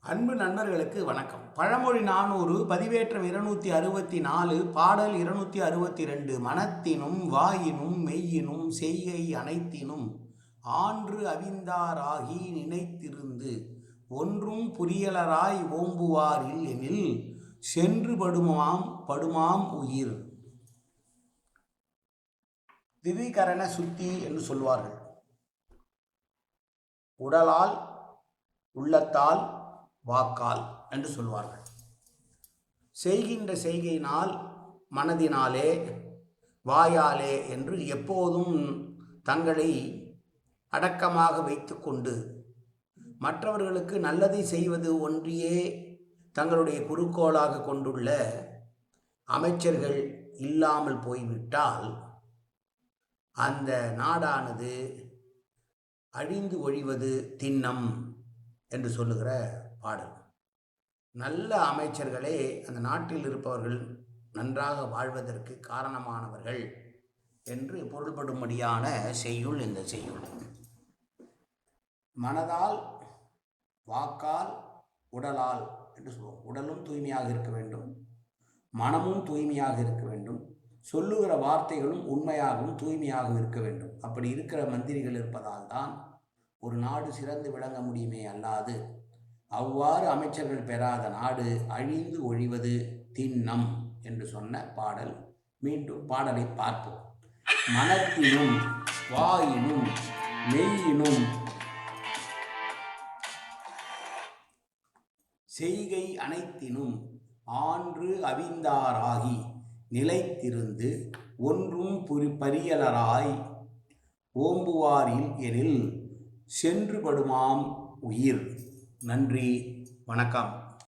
அன்பு நண்பர்களுக்கு வணக்கம். பழமொழி 400 பதிவேற்றம் 264 பாடல் 262. மனத்தினும் வாயினும் மெய்யினும் செய்கை அனைத்தினும் ஆன்று அவிந்தாராகி நினைத்திருந்து ஒன்றும் புரியலராய் ஓம்புவாரில் எனில் சென்று படுமாம் உயிர். திரிகரண சுத்தி என்று சொல்வார்கள். உடலால், உள்ளத்தால், வாக்கால் என்று சொல்வார்கள். செய்கின்ற செய்கையினால், மனதினாலே, வாயாலே என்று எப்போதும் தங்களை அடக்கமாக வைத்து கொண்டு மற்றவர்களுக்கு நல்லதை செய்வது ஒன்றியே தங்களுடைய குறிக்கோளாக கொண்டுள்ள அமைச்சர்கள் இல்லாமல் போய்விட்டால் அந்த நாடானது அழிந்து ஒழிவது திண்ணம் என்று சொல்லுகிற பாடல். நல்ல அமைச்சர்களே அந்த நாட்டில் இருப்பவர்கள் நன்றாக வாழ்வதற்கு காரணமானவர்கள் என்று பொருள்படும்படியான செய்யுள் இந்த செய்யுள். மனதால், வாக்கால், உடலால் என்று சொல்லுவோம். உடலும் தூய்மையாக இருக்க வேண்டும், மனமும் தூய்மையாக இருக்க வேண்டும், சொல்லுகிற வார்த்தைகளும் உண்மையாகவும் தூய்மையாகவும் இருக்க வேண்டும். அப்படி இருக்கிற மந்திரிகள் இருப்பதால் தான் ஒரு நாடு சிறந்து விளங்க முடியுமே அல்லாது அவ்வாறு அமைச்சர்கள் பெறாத நாடு அழிந்து ஒழிவது திண்ணம் என்று சொன்ன பாடல். மீண்டும் பாடலை பார்ப்போம். மனத்தினும் வாயினும் மெய்யினும் செய்கை அனைத்தினும் ஆன்று அவிந்தாராகி நிலைத்திருந்து ஒன்றும் பரியலராய் ஓம்புவாரில் எனில் சென்று படுமாம் உயிர். நன்றி, வணக்கம்.